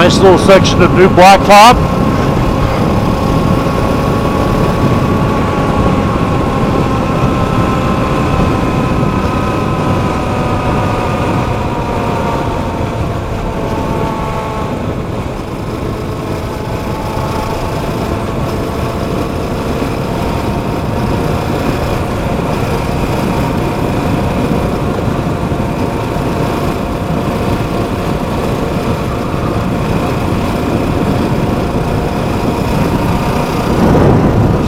Nice little section of new blacktop.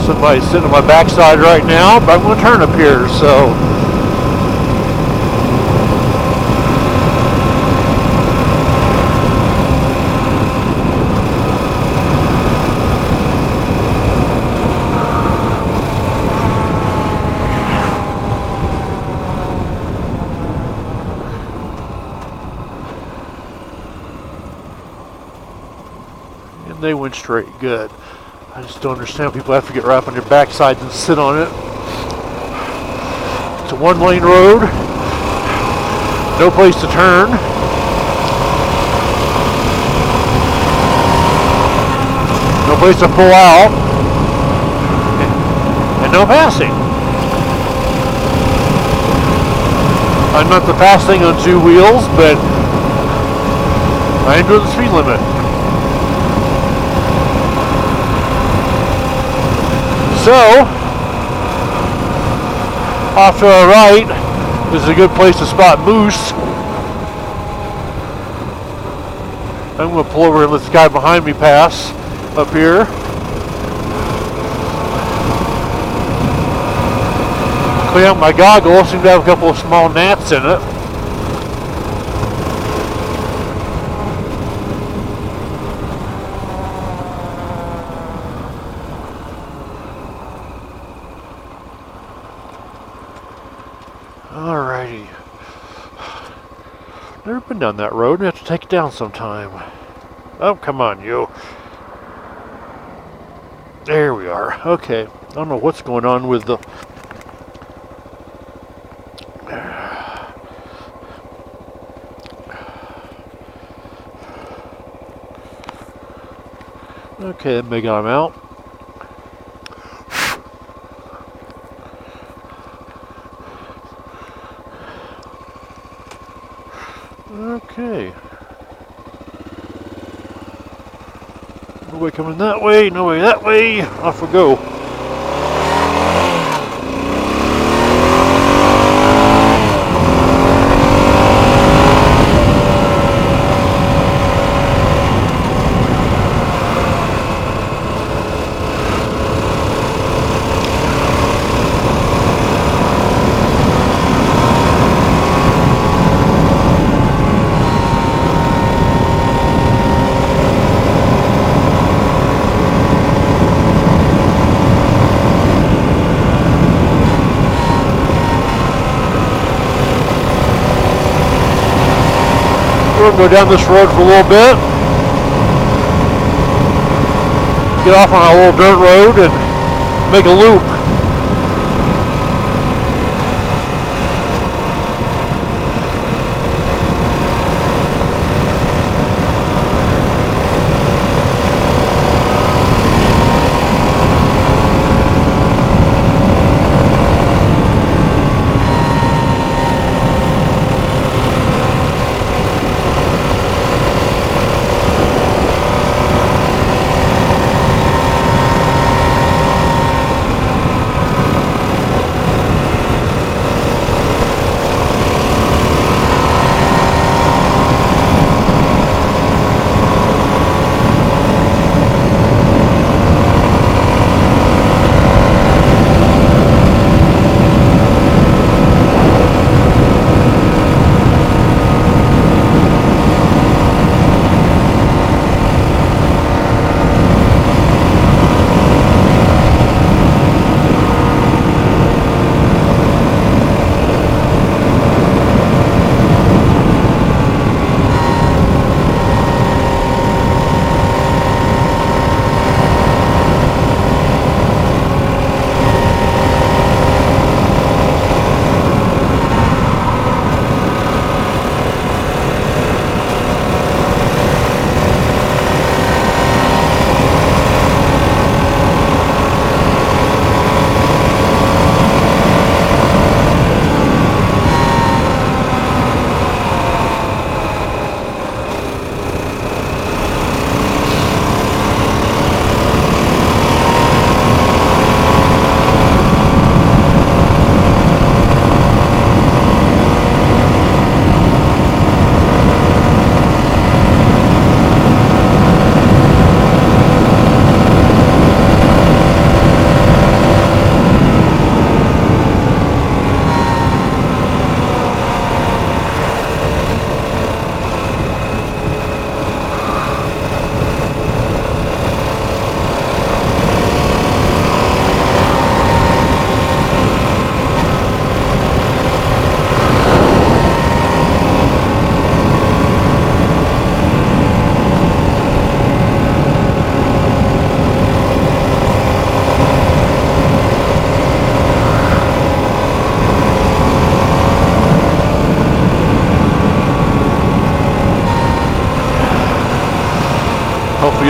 Somebody's sitting on my backside right now, but I'm going to turn up here, so. And they went straight, good. I just don't understand people have to get right up on their backsides and sit on it. It's a one-lane road. No place to turn. No place to pull out. And no passing. I'm not the fast thing on two wheels, but I enjoy the speed limit. So, off to our right, this is a good place to spot moose. I'm going to pull over and let the guy behind me pass up here. Clean out my goggles, seem to have a couple of small gnats in it. Alrighty. Never been down that road. I have to take it down sometime. Oh, come on, you. There we are. Okay. I don't know what's going on with the... Okay, that may got him out. Okay. No way coming that way, no way that way. Off we go. We'll go down this road for a little bit. Get off on a little dirt road and make a loop.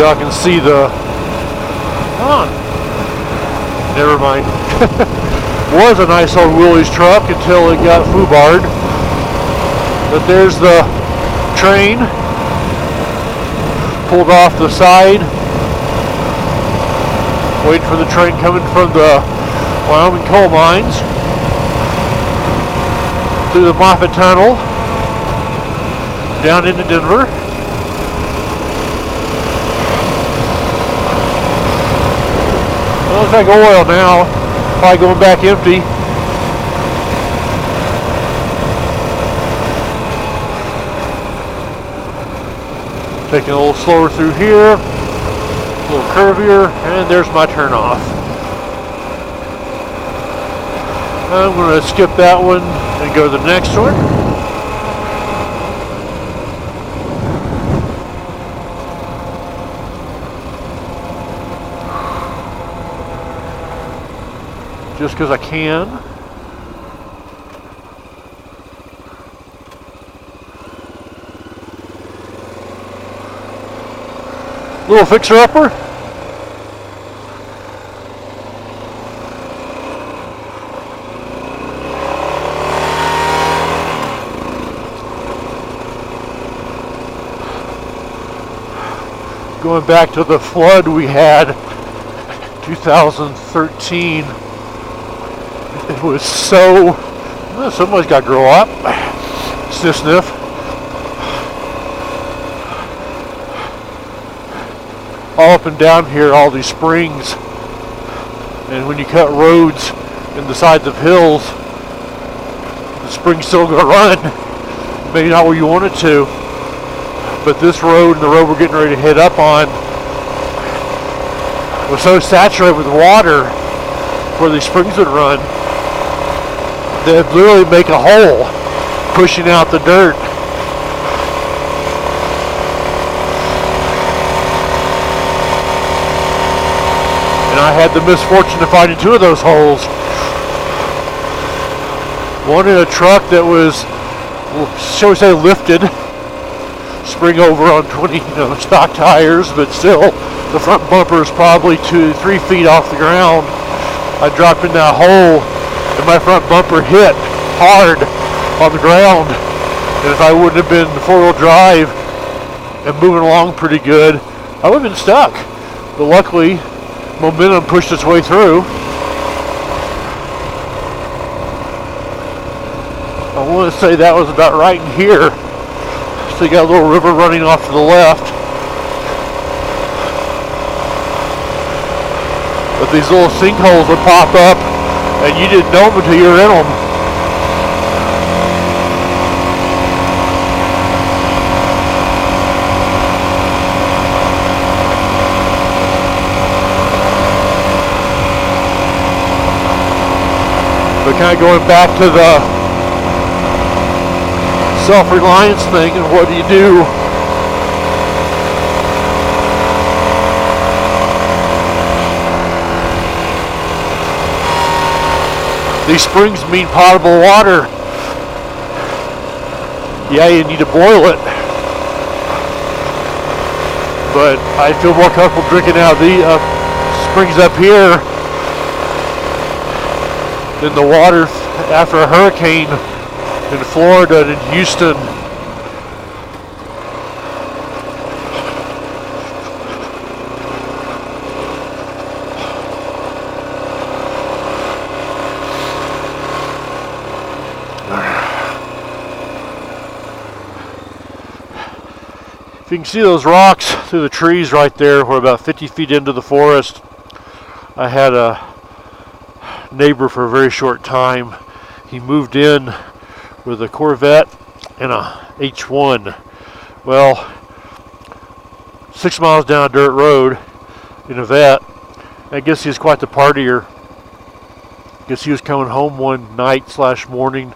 y'all can see the... Oh, never mind. Was a nice old Willys truck until it got foobarred. But there's the train. Pulled off the side. Waiting for the train coming from the Wyoming coal mines. Through the Moffett Tunnel. Down into Denver. Well, looks like oil now. Probably going back empty. Taking a little slower through here. A little curvier. And there's my turn off. I'm going to skip that one and go to the next one. Just because I can. Little fixer-upper. Going back to the flood we had 2013. It was so... Well, somebody's got to grow up. Sniff, sniff. All up and down here, all these springs. And when you cut roads in the sides of hills, the spring's still going to run. Maybe not where you want it to. But this road and the road we're getting ready to head up on was so saturated with water where these springs would run. They'd literally make a hole pushing out the dirt. And I had the misfortune to find in two of those holes. One in a truck that was, shall we say, lifted. Spring over on 20, stock tires, but still the front bumper is probably 2 to 3 feet off the ground. I dropped in that hole and my front bumper hit hard on the ground. And if I wouldn't have been four-wheel drive and moving along pretty good, I would have been stuck. But luckily, momentum pushed its way through. I want to say that was about right in here. So you got a little river running off to the left. But these little sinkholes would pop up and you didn't know them until you were in them. But kind of going back to the self-reliance thing, and what do you do? These springs mean potable water. Yeah, you need to boil it. But I feel more comfortable drinking out of the springs up here than the water after a hurricane in Florida and in Houston. If you can see those rocks through the trees right there, we're about 50 feet into the forest. I had a neighbor for a very short time. He moved in with a Corvette and a H1. Well, 6 miles down a dirt road in a vet. I guess he was quite the partier. I guess he was coming home one night / morning,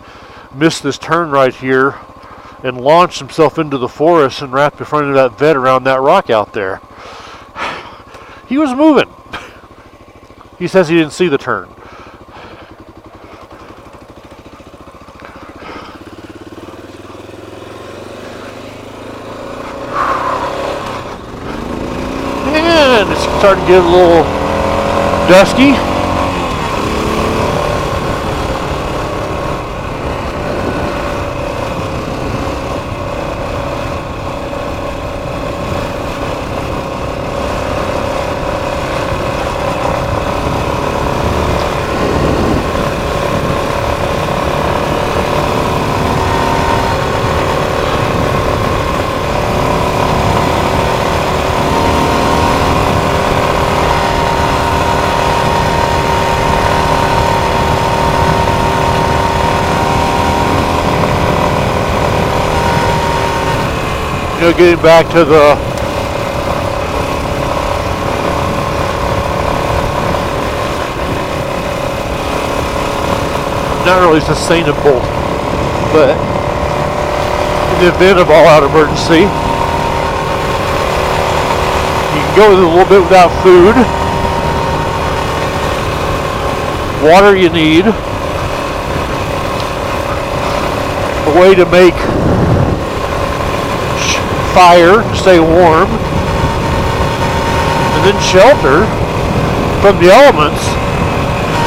missed this turn right here, and launched himself into the forest and wrapped in front of that vet around that rock out there. He was moving. He says he didn't see the turn. starting to get a little dusky. Getting back to the not really sustainable, but in the event of all-out emergency, you can go a little bit without food, water you need, a way to make fire to stay warm, and then shelter from the elements,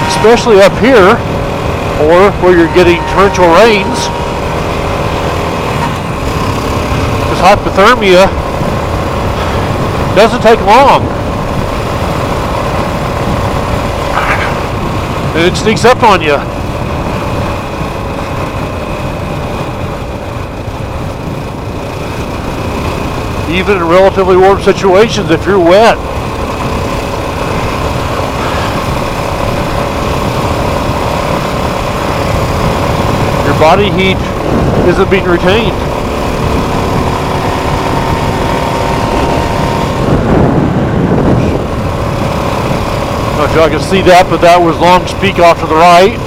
especially up here or where you're getting torrential rains, because hypothermia doesn't take long and it sneaks up on you. Even in relatively warm situations, if you're wet. Your body heat isn't being retained. I don't know if y'all can see that, but that was Long's Peak off to the right.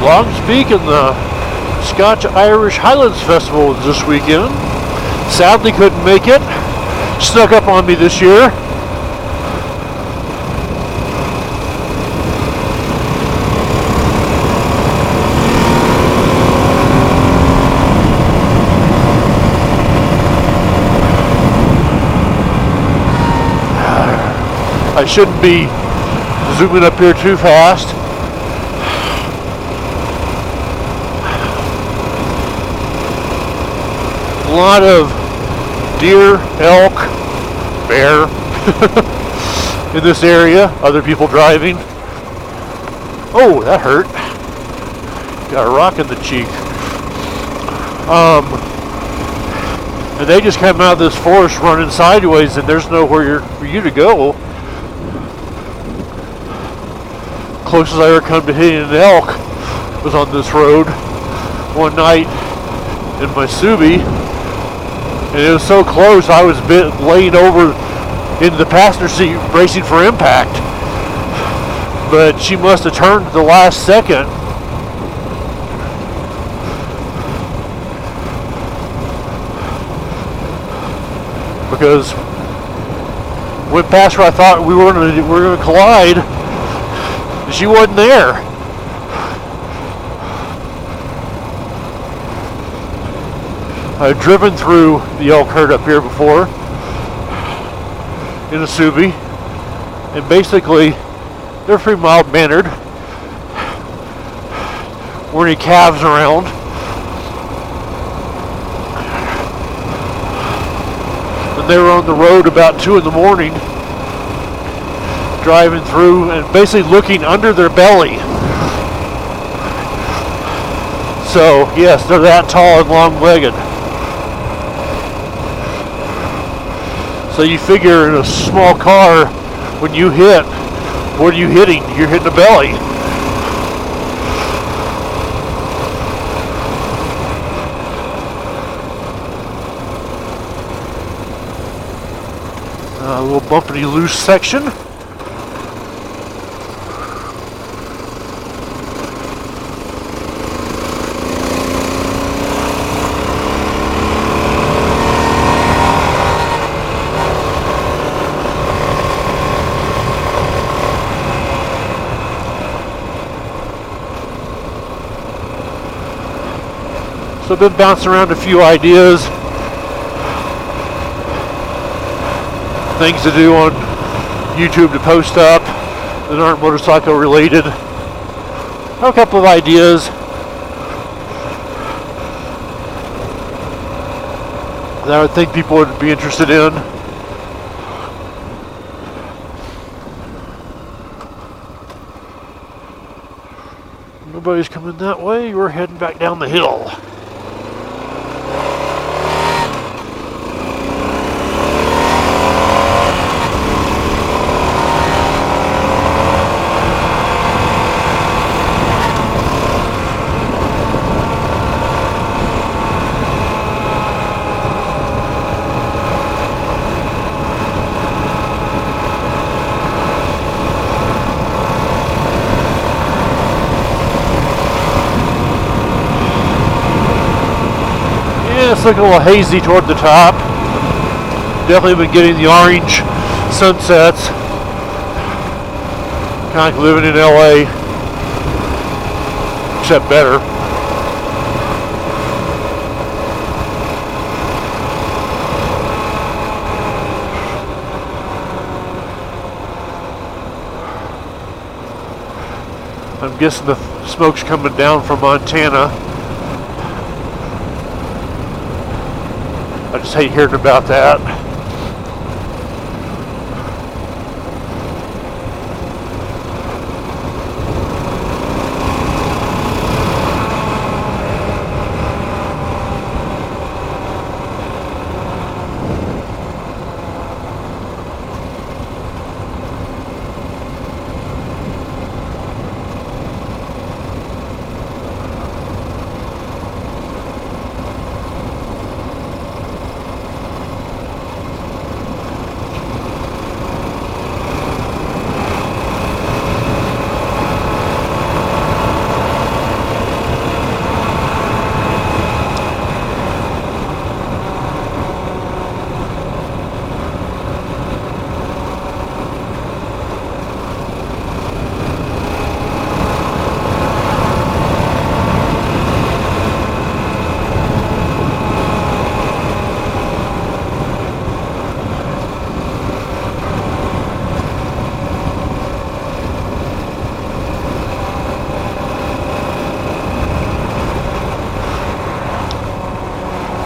Long's Peak and the Scotch-Irish Highlands Festival was this weekend. Sadly couldn't make it. Snuck up on me this year. I shouldn't be zooming up here too fast. A lot of deer, elk, bear in this area. Other people driving. Oh, that hurt. Got a rock in the cheek. And they just came out of this forest running sideways, and there's nowhere for you to go. Closest I ever come to hitting an elk was on this road one night in my Subi. And it was so close, I was laying over in the passenger seat bracing for impact. But she must have turned at the last second. Because went past where I thought we were going to collide, and she wasn't there. I've driven through the elk herd up here before in a Subi, and basically they're pretty mild-mannered. Weren't any calves around. And they were on the road about 2 in the morning, driving through and basically looking under their belly. So yes, they're that tall and long-legged. So you figure in a small car, when you hit, what are you hitting? You're hitting the belly. A little bumpity loose section. So I've been bouncing around a few ideas, things to do on YouTube to post up that aren't motorcycle related. I have a couple of ideas that I would think people would be interested in. Nobody's coming that way. We're heading back down the hill. It's looking a little hazy toward the top. Definitely been getting the orange sunsets. Kind of like living in LA, except better. I'm guessing the smoke's coming down from Montana. I just hate hearing about that.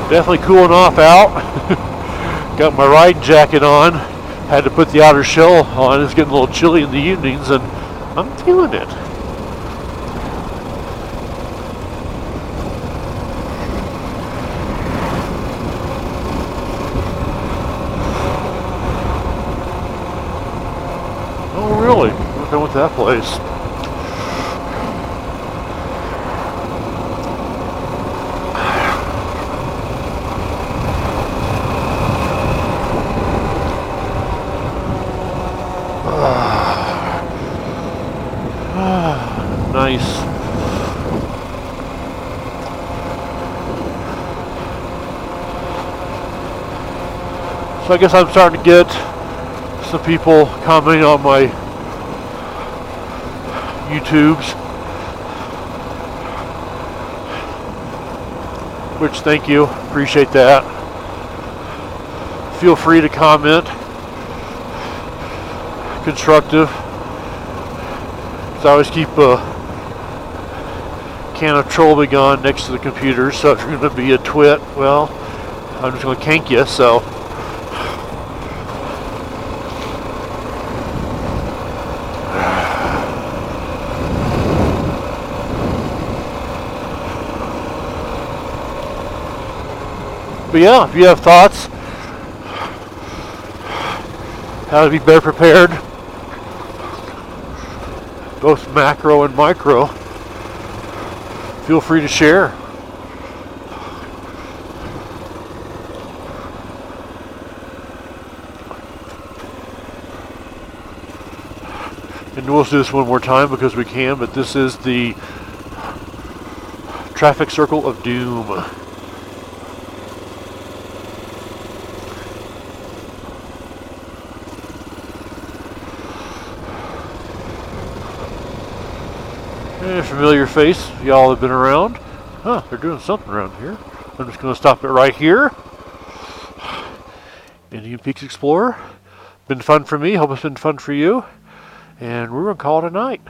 Definitely cooling off out. Got my riding jacket on. Had to put the outer shell on. It's getting a little chilly in the evenings and I'm feeling it. Oh really? What's going with that place? Nice. So I guess I'm starting to get some people commenting on my YouTubes, which thank you, appreciate that. Feel free to comment, constructive. So I always keep a can of Trolby gun next to the computer, so if you're going to be a twit, well, I'm just going to kank you, so. But yeah, if you have thoughts, how to be better prepared, both macro and micro, feel free to share. And we'll do this one more time because we can, but this is the traffic circle of doom. And a familiar face, y'all have been around. Huh, they're doing something around here. I'm just going to stop it right here. Indian Peaks Explorer. Been fun for me, hope it's been fun for you. And we're going to call it a night.